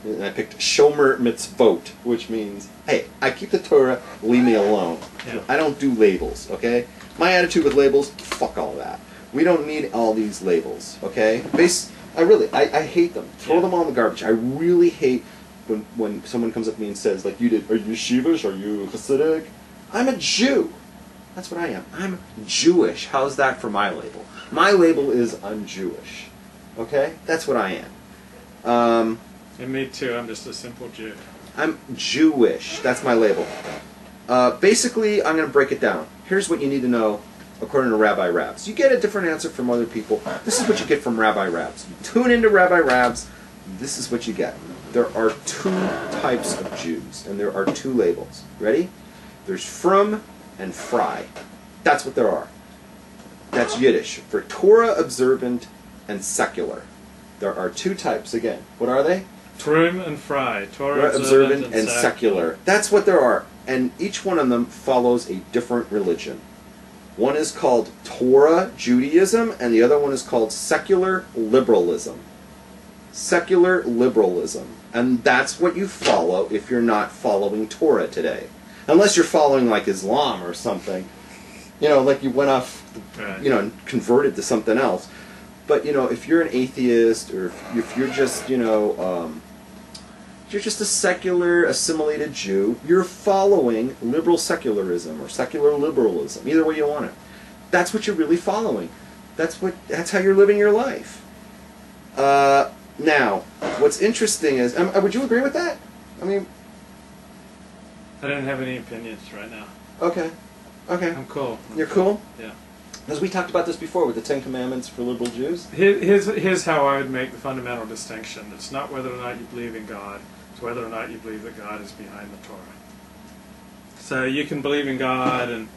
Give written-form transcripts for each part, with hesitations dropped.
And I picked Shomer Mitzvot, which means, hey, I keep the Torah, leave me alone. Yeah. I don't do labels, okay? My attitude with labels, fuck all that. We don't need all these labels, okay? I hate them. Throw them all in the garbage. I really hate when someone comes up to me and says, like you did, are you Shivish? Are you Hasidic? I'm a Jew. That's what I am. I'm Jewish. How's that for my label? My label is I'm Jewish. Okay? That's what I am. And me too. I'm just a simple Jew. I'm Jewish. That's my label. Basically, I'm going to break it down. Here's what you need to know according to Rabbi Rabs. You get a different answer from other people. This is what you get from Rabbi Rabs. You tune into Rabbi Rabs. This is what you get. There are two types of Jews, and there are two labels. Ready? There's frum and fry. That's what there are. That's Yiddish for Torah observant and secular. There are two types again. What are they? Frum and fry. Torah observant and secular. That's what there are. And each one of them follows a different religion. One is called Torah Judaism, and the other one is called secular liberalism. Secular liberalism. And that's what you follow if you're not following Torah today. Unless you're following like Islam or something. You know, like you went off, you know, and converted to something else. But, you know, if you're an atheist or if you're just, you know, you're just a secular, assimilated Jew, you're following liberal secularism or secular liberalism, either way you want it. That's what you're really following. That's how you're living your life. Now, what's interesting is, would you agree with that? I mean, I don't have any opinions right now. Okay. Okay. I'm cool. You're cool? Yeah. Because we talked about this before with the Ten Commandments for liberal Jews. Here's how I would make the fundamental distinction. It's not whether or not you believe in God. It's whether or not you believe that God is behind the Torah. So you can believe in God and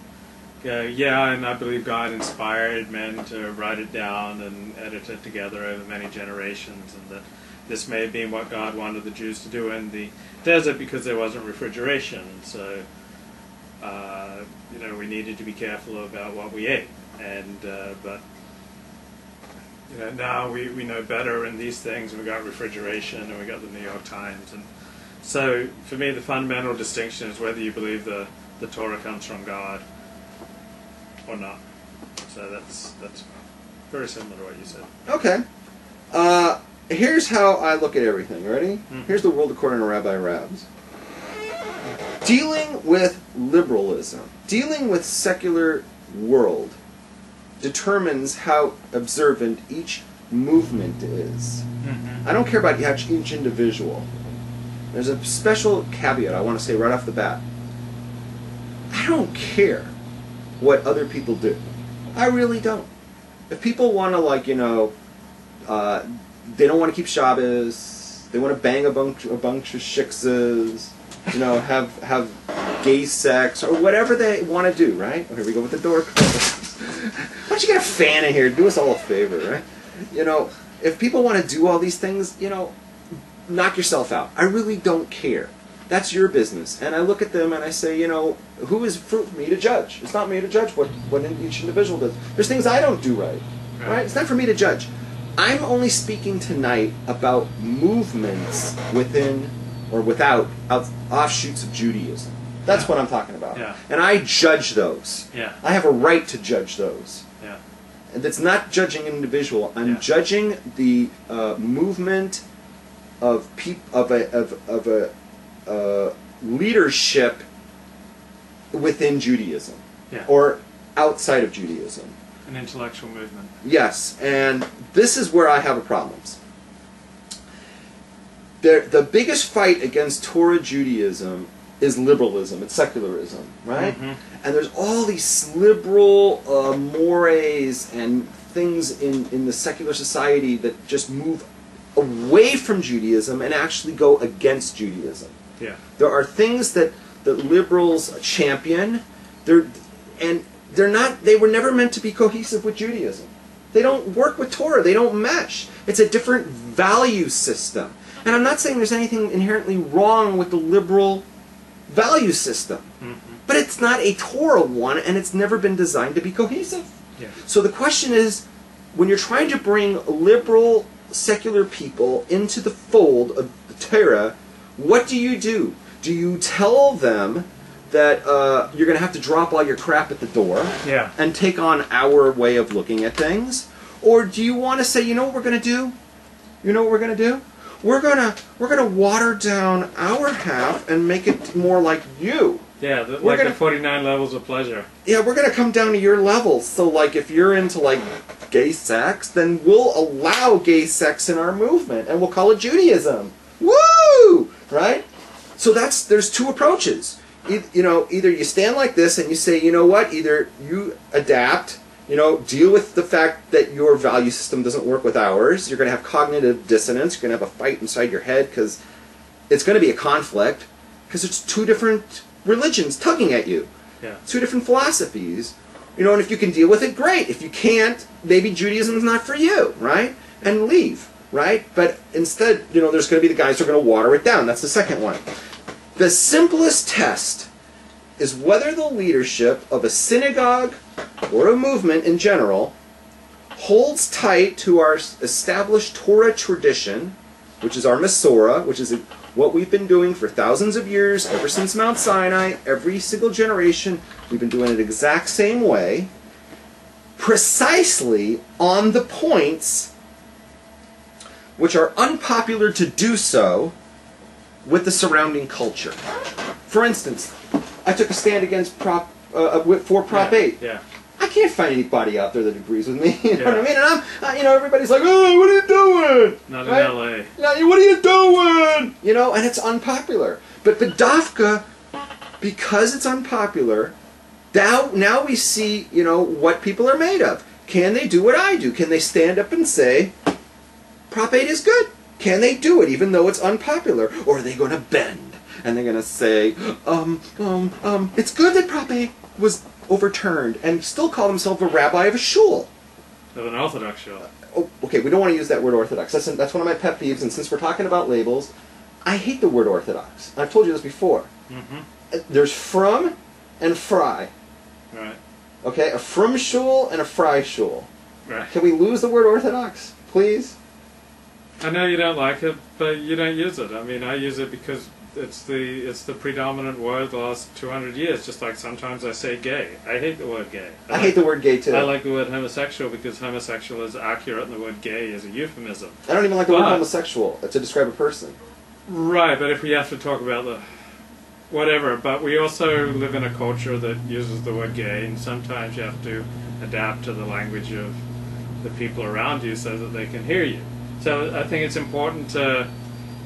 go, yeah, and I believe God inspired men to write it down and edit it together over many generations, and that this may have been what God wanted the Jews to do in the desert because there wasn't refrigeration. So, you know, we needed to be careful about what we ate. And but you know, now we know better in these things. We got refrigeration, and we got the New York Times, and so for me, the fundamental distinction is whether you believe the Torah comes from God or not. So that's very similar to what you said. Okay. Here's how I look at everything. Ready? Mm-hmm. Here's the world according to Rabbi Rabs. Dealing with liberalism, dealing with secular world, determines how observant each movement is. Mm-hmm. I don't care about each individual. There's a special caveat I want to say right off the bat. I don't care what other people do. I really don't. If people want to, like, you know, they don't want to keep Shabbos, they want to bang a bunch of shiksas, you know, have gay sex, or whatever they want to do, right? Oh, here we go with the door closed. Why don't you get a fan in here? Do us all a favor, right? You know, if people want to do all these things, you know, knock yourself out. I really don't care. That's your business. And I look at them and I say, you know, who is for me to judge? It's not me to judge what each individual does. There's things I don't do right. It's not for me to judge. I'm only speaking tonight about movements within or without offshoots of Judaism. That's what I'm talking about. Yeah. And I judge those. Yeah. I have a right to judge those. Yeah. And it's not judging an individual. I'm judging the movement of a leadership within Judaism, or outside of Judaism. An intellectual movement. Yes, and this is where I have a problem. The biggest fight against Torah Judaism is liberalism, it's secularism, right? Mm-hmm. And there's all these liberal mores and things in the secular society that just move away from Judaism and actually go against Judaism. Yeah. There are things that liberals champion, they were never meant to be cohesive with Judaism. They don't work with Torah, they don't mesh. It's a different value system. And I'm not saying there's anything inherently wrong with the liberal value system. Mm-hmm. But it's not a Torah one, and it's never been designed to be cohesive. Yeah. So the question is, when you're trying to bring liberal secular people into the fold of the Torah, what do? Do you tell them that you're going to have to drop all your crap at the door and take on our way of looking at things? Or do you want to say, you know what we're going to do? You know what we're going to do? We're gonna water down our half and make it more like you. Yeah, the 49 levels of pleasure. Yeah, we're gonna come down to your level. So, like, if you're into like gay sex, then we'll allow gay sex in our movement, and we'll call it Judaism. Woo! Right? So there's two approaches. Either you stand like this and you say, you know what? Either you adapt. Deal with the fact that your value system doesn't work with ours. You're going to have cognitive dissonance. You're going to have a fight inside your head because it's going to be a conflict because it's two different religions tugging at you. Yeah. Two different philosophies. And if you can deal with it, great. If you can't, maybe Judaism is not for you, right? And leave, right? But instead, there's going to be the guys who are going to water it down. That's the second one. The simplest test is whether the leadership of a synagogue or a movement in general holds tight to our established Torah tradition, which is our Masorah, which is what we've been doing for thousands of years, ever since Mount Sinai, every single generation. We've been doing it exact same way, precisely on the points which are unpopular to do so with the surrounding culture. For instance, I took a stand against for Prop 8. Yeah. I can't find anybody out there that agrees with me. You know what I mean? And I'm, everybody's like, "Oh, what are you doing?" Not in L.A. Yeah, what are you doing? And it's unpopular. But Dafka, because it's unpopular, now we see, what people are made of. Can they do what I do? Can they stand up and say, Prop 8 is good? Can they do it even though it's unpopular? Or are they going to bend? And they're going to say, it's good that Prop 8 was overturned, and still call themselves a rabbi of a shul. Of an Orthodox shul. Oh, okay, we don't want to use that word Orthodox. That's one of my pet peeves, and since we're talking about labels, I hate the word Orthodox. I've told you this before. Mm-hmm. There's from and fry. Right. Okay, a from shul and a fry shul. Right. Can we lose the word Orthodox, please? I know you don't like it, but you don't use it. I mean, I use it because it's the predominant word the last 200 years, just like sometimes I say gay. I hate the word gay. I hate the word gay too. I like the word homosexual because homosexual is accurate and the word gay is a euphemism. I don't even like the word homosexual to describe a person. Right, but if we have to talk about the whatever, but we also live in a culture that uses the word gay, and sometimes you have to adapt to the language of the people around you so that they can hear you. So I think it's important to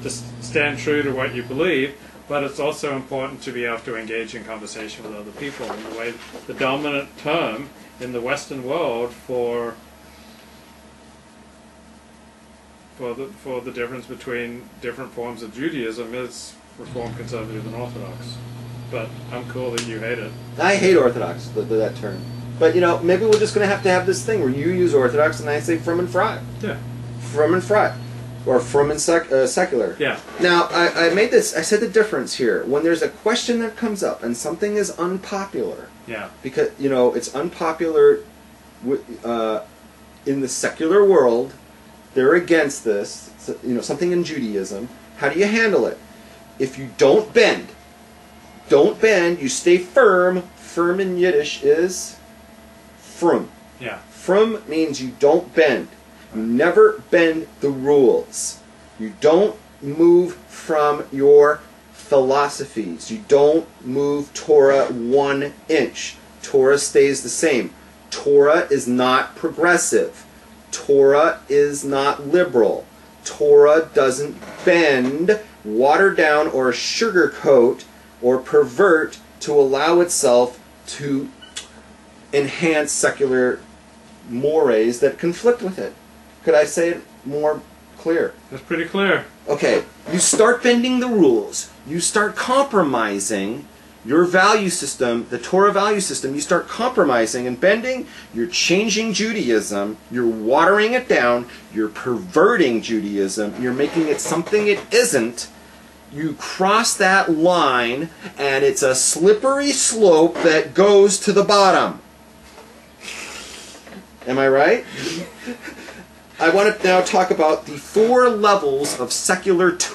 stand true to what you believe, but it's also important to be able to engage in conversation with other people. In the way, the dominant term in the Western world for the difference between different forms of Judaism is Reform, Conservative, and Orthodox. But I'm cool that you hate it. I hate Orthodox, that term. But maybe we're just going to have this thing where you use Orthodox and I say from and fry. Yeah. From and fry. Or from and secular. Yeah. Now, I said the difference here. When there's a question that comes up and something is unpopular, yeah, because, it's unpopular in the secular world, they're against this, something in Judaism, how do you handle it? If you don't bend, you stay firm. Firm in Yiddish is frum. Yeah. Frum means you don't bend. You never bend the rules. You don't move from your philosophies. You don't move Torah 1 inch. Torah stays the same. Torah is not progressive. Torah is not liberal. Torah doesn't bend, water down, or sugarcoat, or pervert to allow itself to enhance secular mores that conflict with it. Could I say it more clear? That's pretty clear. Okay, you start bending the rules. You start compromising your value system, the Torah value system. You start compromising and bending. You're changing Judaism. You're watering it down. You're perverting Judaism. You're making it something it isn't. You cross that line, and it's a slippery slope that goes to the bottom. Am I right? I want to now talk about the 4 levels of secular tumult.